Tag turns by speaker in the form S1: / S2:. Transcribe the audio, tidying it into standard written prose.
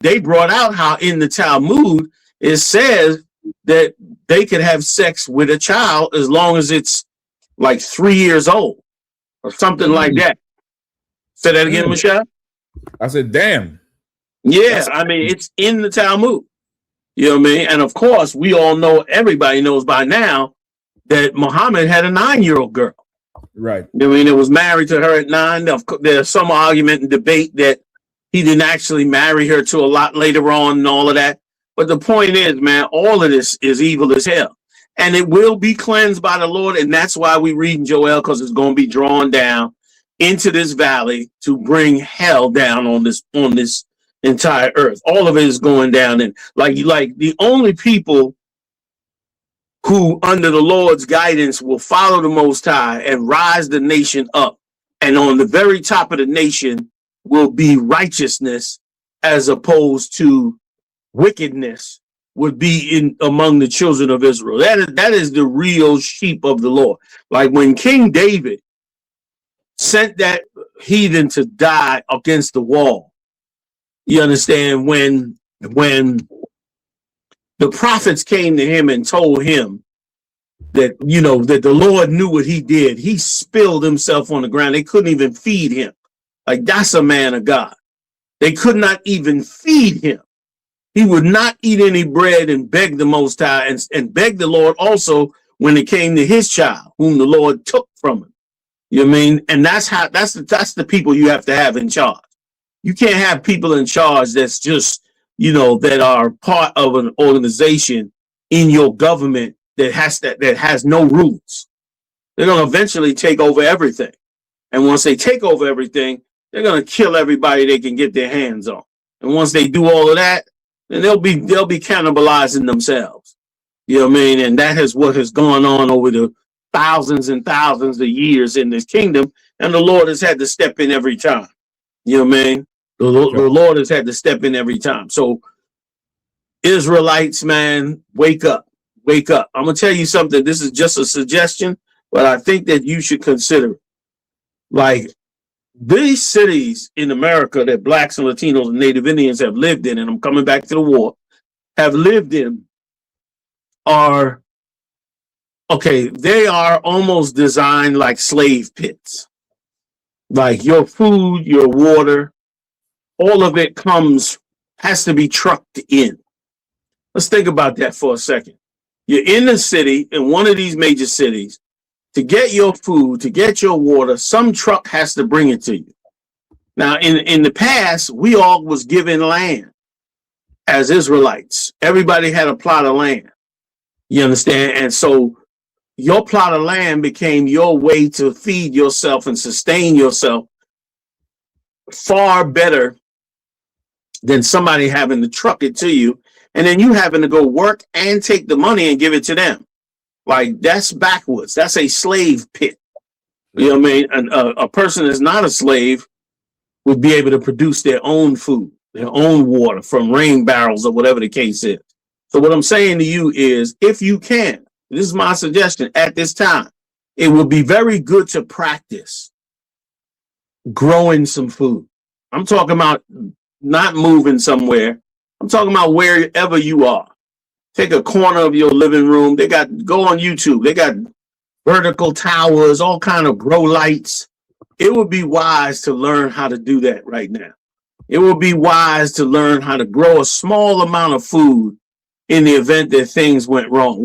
S1: they brought out how in the Talmud it says that they could have sex with a child as long as it's like 3 years old or something like that. Say that again, Michelle.
S2: I said, damn.
S1: Yeah, I mean, it's in the Talmud. You know what I mean? And of course, we all know, everybody knows by now that Muhammad had a 9-year-old girl.
S2: Right.
S1: I mean, it was married to her at 9. There's some argument and debate that he didn't actually marry her to a lot later on and all of that. But the point is, man, all of this is evil as hell. And it will be cleansed by the Lord. And that's why we read in Joel, because it's going to be drawn down into this valley to bring hell down on this entire earth. All of it is going down. And like the only people who under the Lord's guidance will follow the Most High and rise the nation up. And on the very top of the nation will be righteousness, as opposed to wickedness would be in among the children of Israel. That is the real sheep of the Lord. Like when King David sent that heathen to die against the wall. You understand, when the prophets came to him and told him that, you know, that the Lord knew what he did, he spilled himself on the ground. They couldn't even feed him. Like, that's a man of God. They could not even feed him. He would not eat any bread and beg the Most High and beg the Lord also when it came to his child, whom the Lord took from him. You know what I mean? And that's the people you have to have in charge. You can't have people in charge that's just, you know, that are part of an organization in your government that has no rules. They're going to eventually take over everything. And once they take over everything, they're going to kill everybody they can get their hands on. And once they do all of that, then they'll be cannibalizing themselves. You know what I mean? And that is what has gone on over the thousands and thousands of years in this kingdom. And the Lord has had to step in every time. You know what I mean? The Lord has had to step in every time. So Israelites, man, wake up. Wake up. I'm going to tell you something. This is just a suggestion, but I think that you should consider it. Like, these cities in America that blacks and Latinos and Native Indians have lived in, and I'm coming back to the war, have lived in, are, okay, they are almost designed like slave pits. Like your food, your water, all of it has to be trucked in. Let's think about that for a second. You're in the city, in one of these major cities. To get your food, to get your water, some truck has to bring it to you. Now, in the past, we all was given land as Israelites. Everybody had a plot of land. You understand? And so your plot of land became your way to feed yourself and sustain yourself far better than somebody having to truck it to you. And then you having to go work and take the money and give it to them. Like, that's backwards. That's a slave pit. You know what I mean? And a person that's not a slave would be able to produce their own food, their own water from rain barrels or whatever the case is. So what I'm saying to you is, if you can, this is my suggestion at this time, it would be very good to practice growing some food. I'm talking about not moving somewhere. I'm talking about wherever you are. Take a corner of your living room. Go on YouTube. They got vertical towers, all kind of grow lights. It would be wise to learn how to do that right now. It would be wise to learn how to grow a small amount of food in the event that things went wrong.